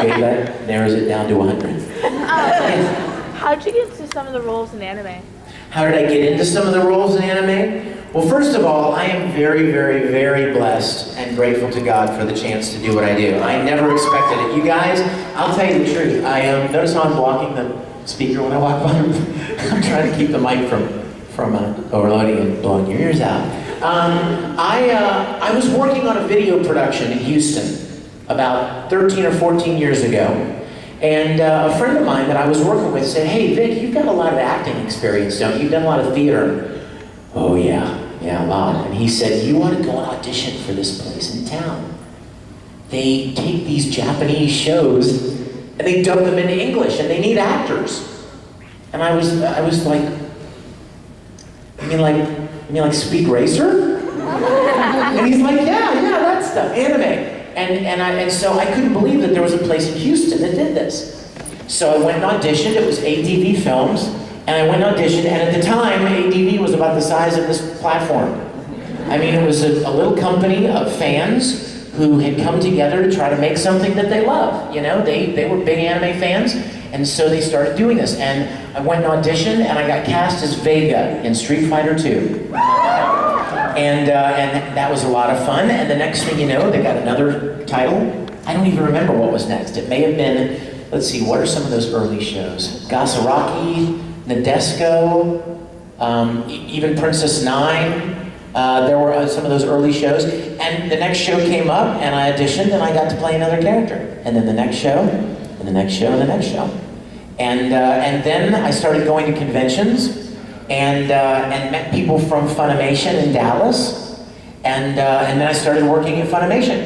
Okay, that narrows it down to 100. How'd you get into some of the roles in anime? How did I get into some of the roles in anime? Well, first of all, I am very, very, very blessed and grateful to God for the chance to do what I do. I never expected it. You guys, I'll tell you the truth. Notice how I'm blocking the speaker when I walk by. I'm trying to keep the mic from overloading and blowing your ears out. I was working on a video production in Houston about 13 or 14 years ago. And a friend of mine that I was working with said, "Hey, Vic, you've got a lot of acting experience, don't you? You've done a lot of theater." "Oh, yeah, a lot." And he said, "You want to go and audition for this place in town. They take these Japanese shows and they dub them into English and they need actors." And I was like, you mean like Speed Racer?" And he's like, yeah, that stuff, anime. And so I couldn't believe that there was a place in Houston that did this. So I went and auditioned. It was ADV Films, and I went and auditioned. And at the time, ADV was about the size of this platform. I mean, it was a little company of fans who had come together to try to make something that they love. You know, they were big anime fans, and so they started doing this. And I went and auditioned, and I got cast as Vega in Street Fighter 2. And that was a lot of fun, and the next thing you know, they got another title. I don't even remember what was next. It may have been, let's see, what are some of those early shows? Gasaraki, Nadesco, even Princess Nine. There were some of those early shows. And the next show came up, and I auditioned, and I got to play another character. And then the next show, and the next show, and the next show. And then I started going to conventions, and met people from Funimation in Dallas, and then I started working at Funimation.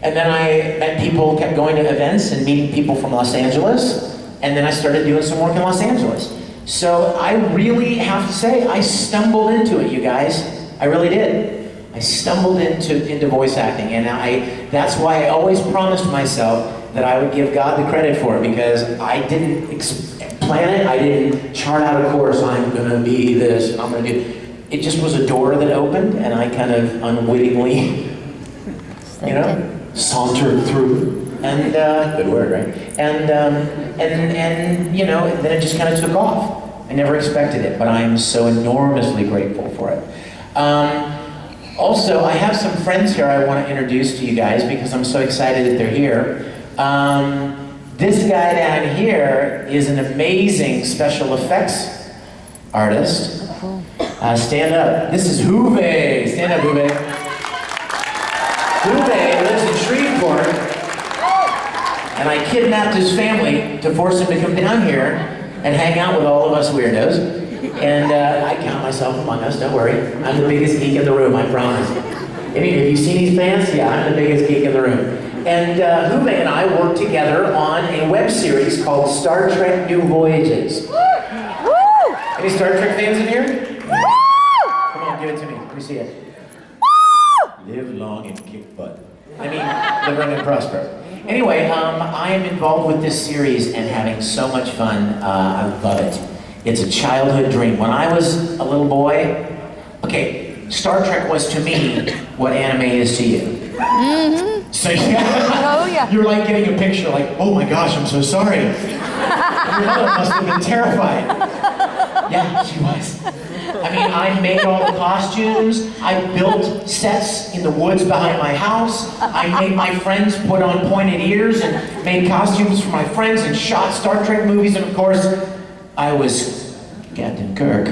And then I met people, kept going to events and meeting people from Los Angeles, and then I started doing some work in Los Angeles. So I really have to say, I stumbled into it, you guys. I really did. I stumbled into voice acting, and that's why I always promised myself that I would give God the credit for it, because I didn't plan it. I didn't chart out a course. I'm gonna be this, and I'm gonna do. It just was a door that opened, and I kind of unwittingly, sauntered through. And good word, right? And then it just kind of took off. I never expected it, but I'm so enormously grateful for it. Also, I have some friends here I want to introduce to you guys because I'm so excited that they're here. This guy down here is an amazing special effects artist. Stand up. This is Juve. Stand up, Juve. Juve lives in Shreveport, and I kidnapped his family to force him to come down here and hang out with all of us weirdos. And I count myself among us, don't worry. I'm the biggest geek in the room, I promise. Have you seen these pants? Yeah, I'm the biggest geek in the room. And Juve and I worked together on a web series called Star Trek New Voyages. Woo! Any Star Trek fans in here? Woo! Come on, give it to me. Let me see it. Woo! Live long and kick butt. I mean, live long and prosper. Anyway, I am involved with this series and having so much fun. I love it. It's a childhood dream. When I was a little boy, okay, Star Trek was to me what anime is to you. Mm-hmm. So yeah, you're like getting a picture like, oh my gosh, I'm so sorry. Your mother must have been terrified. Yeah, she was. I mean, I made all the costumes. I built sets in the woods behind my house. I made my friends put on pointed ears and made costumes for my friends and shot Star Trek movies. And of course, I was Captain Kirk.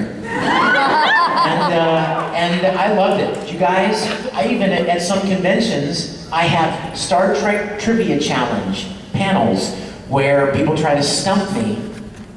And I loved it. You guys, I even at some conventions, I have Star Trek Trivia Challenge panels where people try to stump me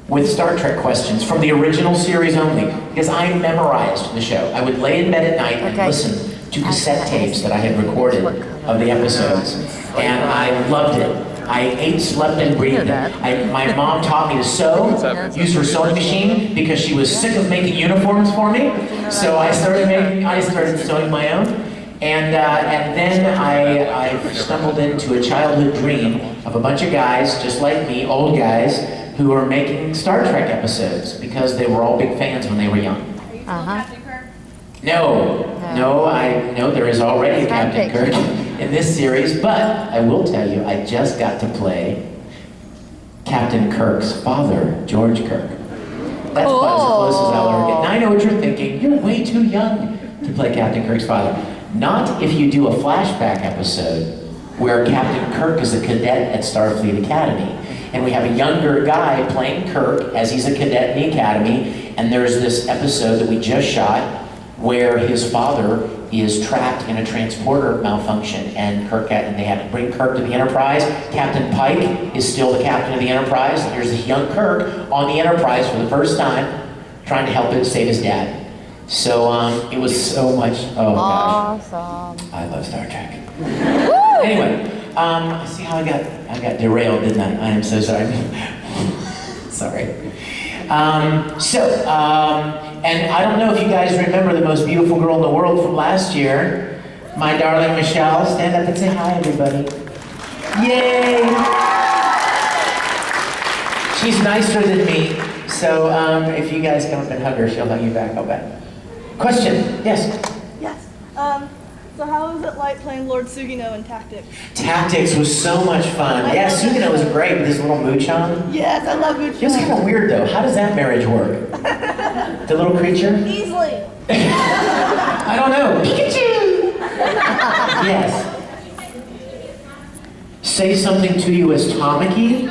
with Star Trek questions from the original series only, because I memorized the show. I would lay in bed at night and listen to cassette tapes that I had recorded of the episodes, and I loved it. I ate, slept, and breathed it. My mom taught me to sew, use her sewing machine, because she was sick of making uniforms for me. So I started sewing my own. And then I stumbled into a childhood dream of a bunch of guys, just like me, old guys, who were making Star Trek episodes because they were all big fans when they were young. No, there is already a Captain Kirk. in this series, but I will tell you, I just got to play Captain Kirk's father, George Kirk. That's about as close as I'll ever get. Now I know what you're thinking. You're way too young to play Captain Kirk's father. Not if you do a flashback episode where Captain Kirk is a cadet at Starfleet Academy. And we have a younger guy playing Kirk as he's a cadet in the Academy. And there's this episode that we just shot where his father is trapped in a transporter malfunction, and they have to bring Kirk to the Enterprise. Captain Pike is still the captain of the Enterprise. And here's this young Kirk on the Enterprise for the first time, trying to help him save his dad. So it was so much. Oh gosh, Awesome. I love Star Trek. Anyway, see how I got derailed, didn't I? I am so sorry. Sorry. And I don't know if you guys remember the most beautiful girl in the world from last year, my darling Michelle. Stand up and say hi, everybody. Yay! She's nicer than me, so if you guys come up and hug her, she'll hug you back, I'll bet. Question? Yes? Yes. So how was it like playing Lord Sugino in Tactics? Tactics was so much fun. Yeah, Sugino was great with his little mooch on. Yes, I love Mooch. It was kind of weird though. How does that marriage work? The little creature? Easily. I don't know. Pikachu! Yes. Say something to you as Tamaki.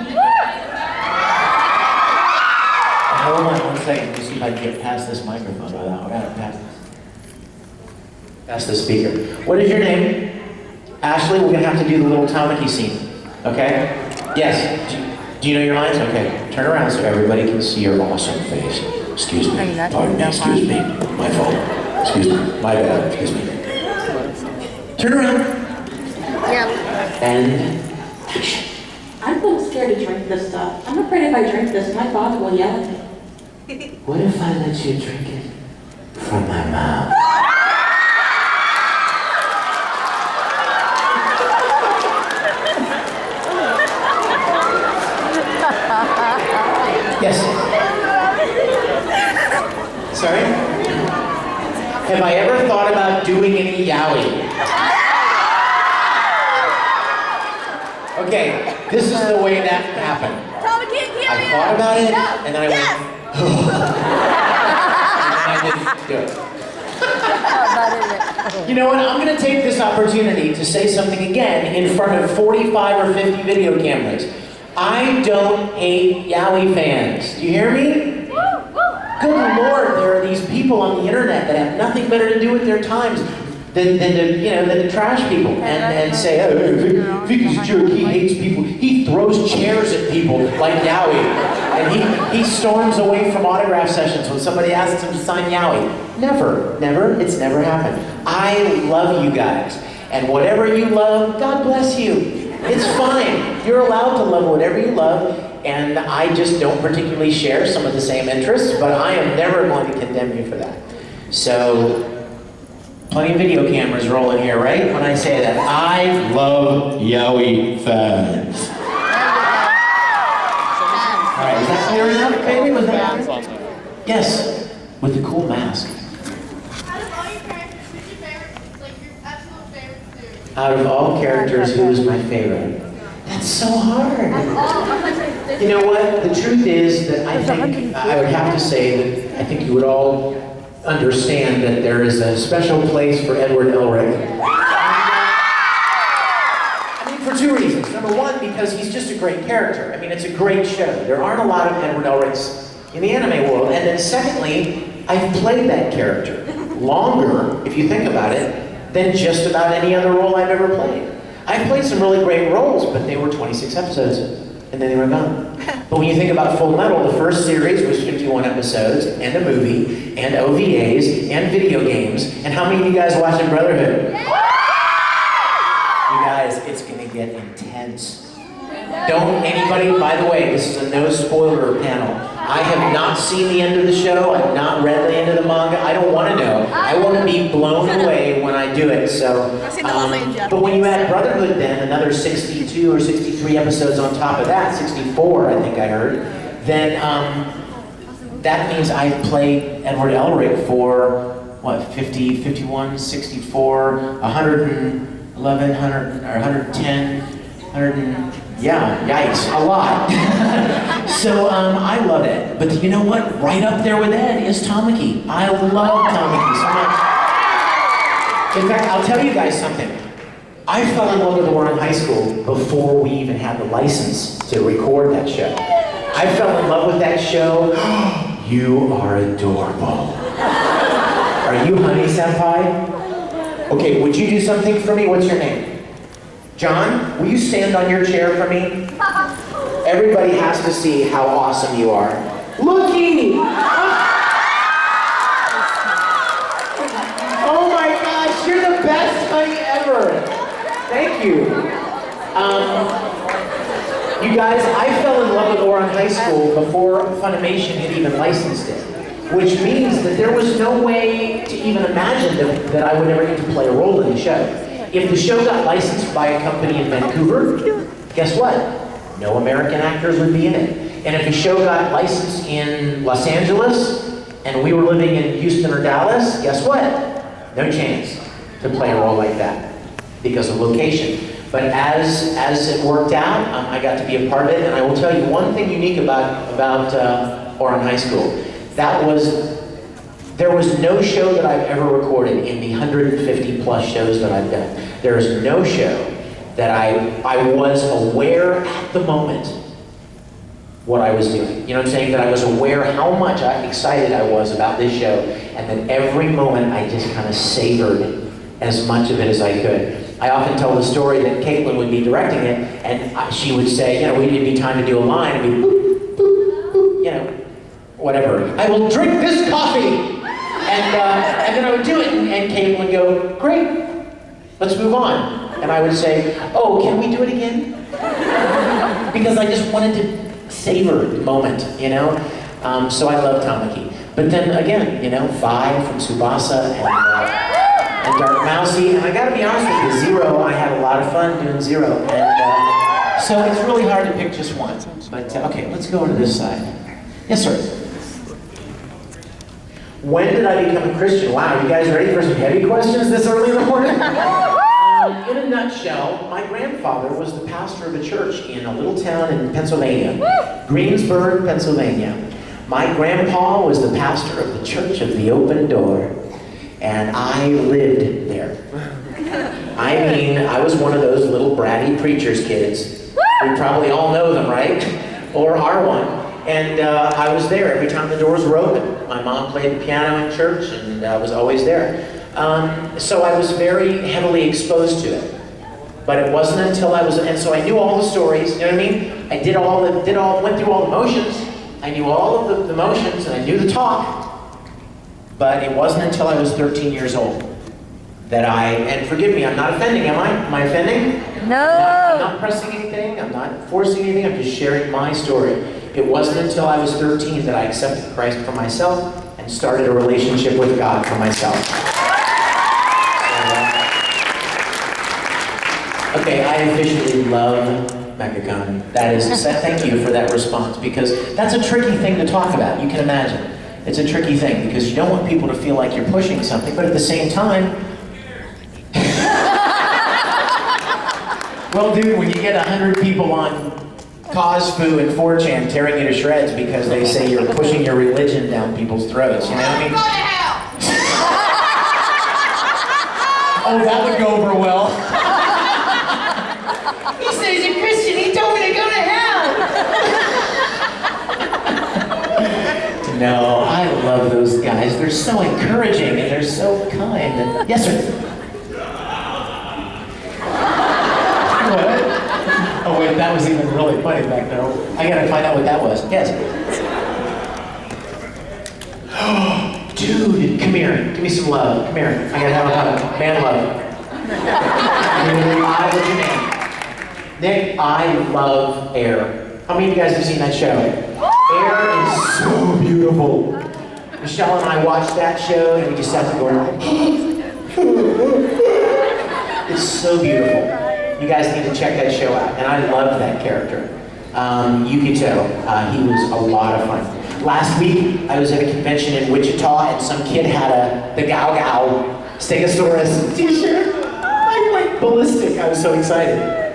Hold on 1 second. Let me see if I can get past this microphone without past the speaker. What is your name? Ashley, we're going to have to do the little Tamaki scene. Okay? Yes. Do you know your lines? Okay. Turn around so everybody can see your awesome face. Excuse me. Pardon me. Excuse me. My fault. Excuse me. My bad. Excuse me. Turn around. Yeah. And action. I'm a little scared to drink this stuff. I'm afraid if I drink this, my father will yell at me. What if I let you drink it from my mouth? Yes. Sorry? Have I ever thought about doing any yaoi? Okay, this is the way that happened. I thought about it, and then I went, and I didn't do it. You know what? I'm going to take this opportunity to say something again in front of 45 or 50 video cameras. I don't hate yaoi fans. Do you hear me? Good Lord, there are these people on the internet that have nothing better to do with their times than to trash people and say, oh, Vic is a jerk, he hates people. He throws chairs at people like yaoi. And he storms away from autograph sessions when somebody asks him to sign yaoi. Never, it's never happened. I love you guys. And whatever you love, God bless you. It's fine. You're allowed to love whatever you love, and I just don't particularly share some of the same interests, but I am never going to condemn you for that. So, plenty of video cameras rolling here, right? When I say that. I love yaoi fans. All right, is that clear enough, baby? Was that? Yes, with the cool mask. Out of all characters, who is my favorite? That's so hard. You know what? The truth is that I think, I would have to say that I think you would all understand that there is a special place for Edward Elric. I mean, for two reasons. Number one, because he's just a great character. I mean, it's a great show. There aren't a lot of Edward Elrics in the anime world. And then secondly, I've played that character longer, if you think about it, than just about any other role I've ever played. I've played some really great roles, but they were 26 episodes, and then they were gone. But when you think about Full Metal, the first series was 51 episodes, and a movie, and OVAs, and video games, and how many of you guys watching Brotherhood? You guys, it's gonna get intense. Don't anybody, by the way, this is a no spoiler panel. I have not seen the end of the show. I've not read the end of the manga. I don't want to know. I want to be blown away when I do it. So, but when you add Brotherhood, then another 62 or 63 episodes on top of that, 64, I think I heard. Then that means I've played Edward Elric for what, 50, 51, 64, 100. 1,100 or 110, 100, yeah, yikes, a lot. So I love Ed. But you know what? Right up there with Ed is Tamaki. I love Tamaki so much. In fact, I'll tell you guys something. I fell in love with Warren High School before we even had the license to record that show. I fell in love with that show. You are adorable. Are you Honey Senpai? Okay, would you do something for me? What's your name? John, will you stand on your chair for me? Everybody has to see how awesome you are. Looky! Oh my gosh, you're the best honey ever. Thank you. You guys, I fell in love with Warren High School before Funimation had even licensed it, which means that there was no way to even imagine that I would ever get to play a role in the show. If the show got licensed by a company in Vancouver, guess what? No American actors would be in it. And if the show got licensed in Los Angeles, and we were living in Houston or Dallas, guess what? No chance to play a role like that because of location. But as it worked out, I got to be a part of it, and I will tell you one thing unique about Warren High School. There was no show that I've ever recorded in the 150 plus shows that I've done. There is no show that I was aware at the moment what I was doing. You know what I'm saying? That I was aware how much excited I was about this show, and that every moment I just kind of savored as much of it as I could. I often tell the story that Caitlin would be directing it, and she would say, you know, it'd be time to do a line, and we'd boop, boop, boop, you know, whatever. I will drink this coffee! And then I would do it, and Caitlin would go, great, let's move on. And I would say, oh, can we do it again? Because I just wanted to savor the moment, you know? So I love Tamaki. But then again, you know, Vi from Tsubasa and Dark Mousy, and I gotta be honest with you, Zero, I had a lot of fun doing Zero. And so it's really hard to pick just one. But okay, let's go to this side. Yes, sir. When did I become a Christian? Wow, you guys ready for some heavy questions this early in the morning? In a nutshell, my grandfather was the pastor of a church in a little town in Pennsylvania, Greensburg, Pennsylvania. My grandpa was the pastor of the Church of the Open Door, and I lived there. I mean, I was one of those little bratty preacher's kids. We probably all know them, right? Or are one. And I was there every time the doors were open. My mom played the piano in church, and I was always there. So I was very heavily exposed to it. But it wasn't until I was, and so I knew all the stories, you know what I mean? I went through all the motions. I knew all of the motions, and I knew the talk. But it wasn't until I was 13 years old that and forgive me, I'm not offending, am I? Am I offending? No! I'm not pressing anything, I'm not forcing anything, I'm just sharing my story. It wasn't until I was 13 that I accepted Christ for myself and started a relationship with God for myself. Okay, I officially love Mechacon. Thank you for that response, because that's a tricky thing to talk about, you can imagine. It's a tricky thing, because you don't want people to feel like you're pushing something, but at the same time, well, dude, when you get 100 people on Cosfu and 4chan tearing you to shreds because they say you're pushing your religion down people's throats, you know what I mean? Oh, that would go over well. He said he's a Christian, he told me to go to hell! No, I love those guys. They're so encouraging and they're so kind. Yes, sir? What? Oh wait, that was even really funny back there. I gotta find out what that was. Yes. Dude, come here. Give me some love. Come here. I gotta have a hug. Man love. What's your name? Nick, I love Air. How many of you guys have seen that show? Air is so beautiful. Michelle and I watched that show and we just sat there going, it's so beautiful. You guys need to check that show out. And I loved that character. Yukito, he was a lot of fun. Last week, I was at a convention in Wichita and some kid had the Gao Gao Stegosaurus t-shirt. I went ballistic. I was so excited.